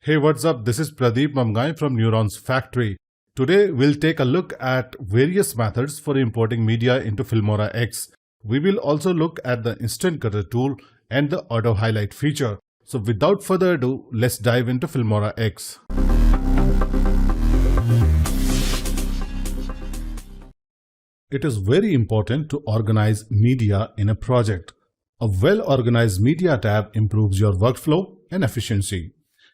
Hey, what's up? This is Pradeep Mamgai from Neurons Factory. Today, we'll take a look at various methods for importing media into Filmora X. We will also look at the Instant Cutter tool and the Auto Highlight feature. So without further ado, let's dive into Filmora X. It is very important to organize media in a project. A well-organized media tab improves your workflow and efficiency.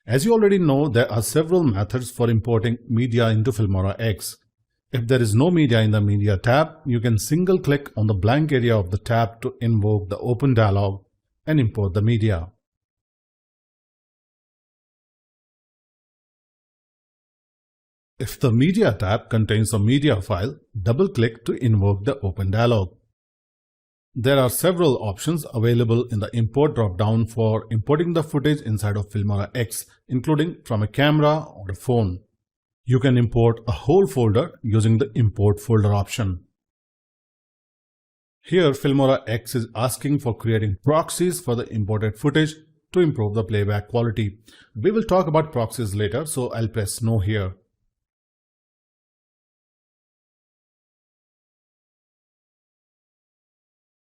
As you already know, there are several methods for importing media into Filmora X. If there is no media in the Media tab, you can single-click on the blank area of the tab to invoke the Open dialog and import the media. If the Media tab contains a media file, double-click to invoke the Open dialog. There are several options available in the Import drop-down for importing the footage inside of Filmora X, including from a camera or a phone. You can import a whole folder using the Import Folder option. Here, Filmora X is asking for creating proxies for the imported footage to improve the playback quality. We will talk about proxies later, so I'll press No here.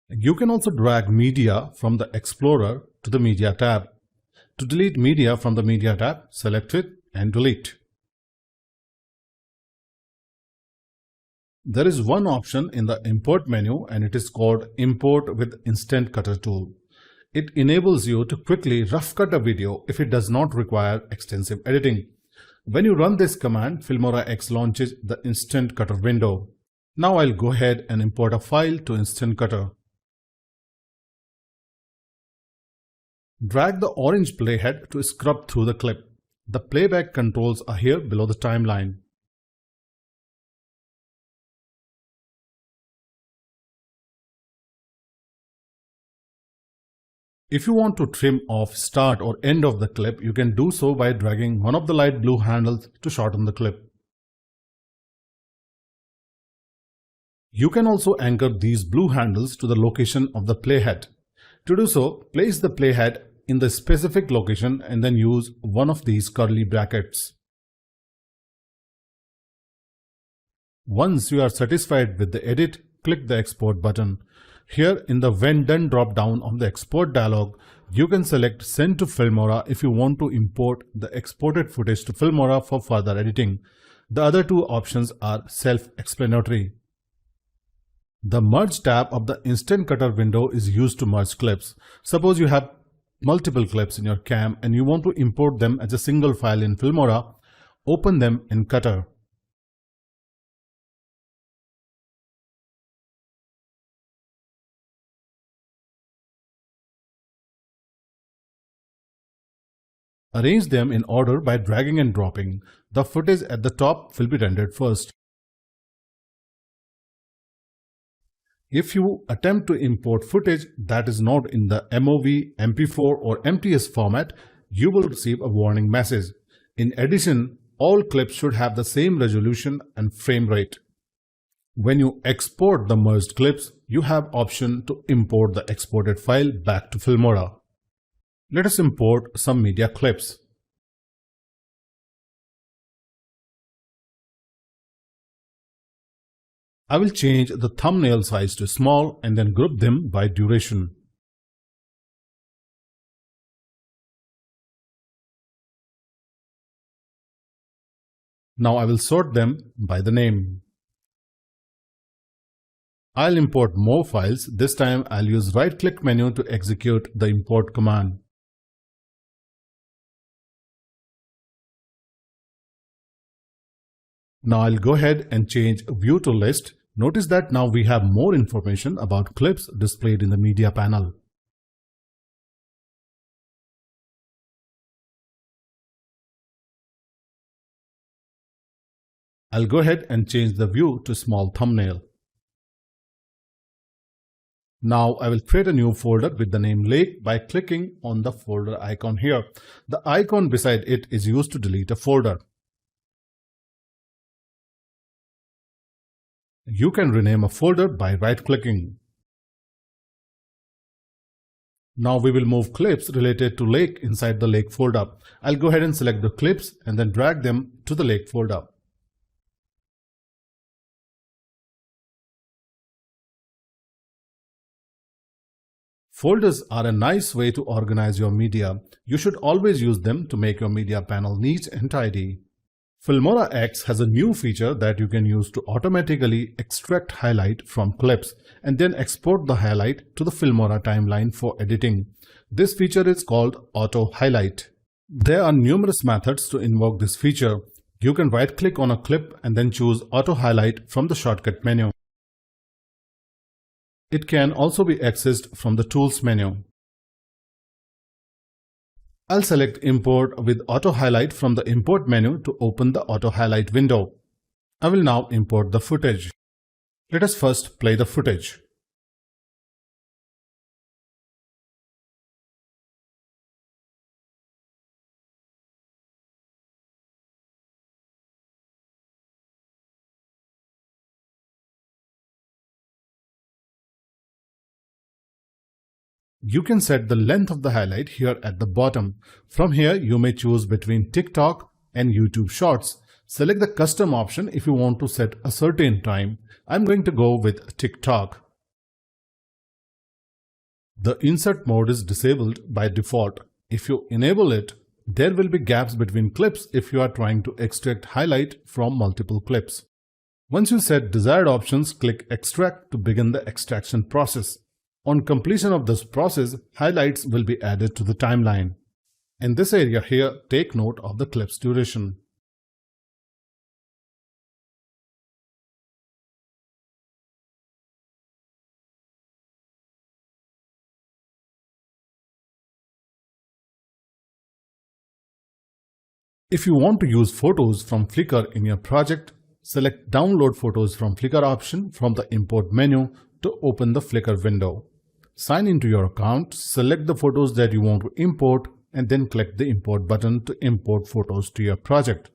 You can also drag media from the Explorer to the Media tab. To delete media from the Media tab, select it and delete. There is one option in the Import menu and it is called Import with Instant Cutter tool. It enables you to quickly rough cut a video if it does not require extensive editing. When you run this command, Filmora X launches the Instant Cutter window. Now I'll go ahead and import a file to Instant Cutter. Drag the orange playhead to scrub through the clip. The playback controls are here below the timeline. If you want to trim off start or end of the clip, you can do so by dragging one of the light blue handles to shorten the clip. You can anchor these blue handles to the location of the playhead. To do so, place the playhead in the specific location and then use one of these curly brackets. Once you are satisfied with the edit, click the Export button. Here in the When Done drop-down of the Export dialog, you can select Send to Filmora if you want to import the exported footage to Filmora for further editing. The other two options are self-explanatory. The Merge tab of the Instant Cutter window is used to merge clips. Suppose you have multiple clips in your cam and you want to import them as a single file in Filmora, open them in Cutter. Arrange them in order by dragging and dropping. The footage at the top will be rendered first. If you attempt to import footage that is not in the MOV, MP4 or MTS format, you will receive a warning message. In addition, all clips should have the same resolution and frame rate. When you export the merged clips, you have option to import the exported file back to Filmora. Let us import some media clips. I will change the thumbnail size to small and then group them by duration. Now I will sort them by the name. I'll import more files. This time I'll use right-click menu to execute the import command. Now I'll go ahead and change View to List. Notice that now we have more information about clips displayed in the Media panel. I'll go ahead and change the view to Small Thumbnail. Now I will create a new folder with the name Lake by clicking on the folder icon here. The icon beside it is used to delete a folder. You can rename a folder by right-clicking. Now we will move clips related to Lake inside the Lake folder. I'll go ahead and select the clips and then drag them to the Lake folder. Folders are a nice way to organize your media. You should always use them to make your media panel neat and tidy. Filmora X has a new feature that you can use to automatically extract highlight from clips and then export the highlight to the Filmora timeline for editing. This feature is called Auto Highlight. There are numerous methods to invoke this feature. You can right-click on a clip and then choose Auto Highlight from the shortcut menu. It can also be accessed from the Tools menu. I'll select Import with Auto Highlight from the Import menu to open the Auto Highlight window. I will now import the footage. Let us first play the footage. You can set the length of the highlight here at the bottom. From here, you may choose between TikTok and YouTube Shorts. Select the custom option if you want to set a certain time. I'm going to go with TikTok. The insert mode is disabled by default. If you enable it, there will be gaps between clips if you are trying to extract highlight from multiple clips. Once you set desired options, click Extract to begin the extraction process. On completion of this process, highlights will be added to the timeline. In this area here, take note of the clip's duration. If you want to use photos from Flickr in your project, select Download Photos from Flickr option from the Import menu to open the Flickr window. Sign into your account, select the photos that you want to import, and then click the Import button to import photos to your project.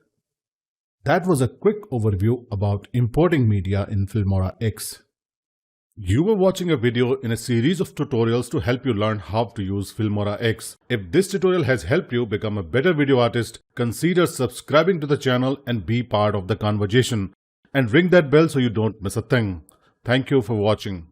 That was a quick overview about importing media in Filmora X. You were watching a video in a series of tutorials to help you learn how to use Filmora X. If this tutorial has helped you become a better video artist, consider subscribing to the channel and be part of the conversation. And ring that bell so you don't miss a thing. Thank you for watching.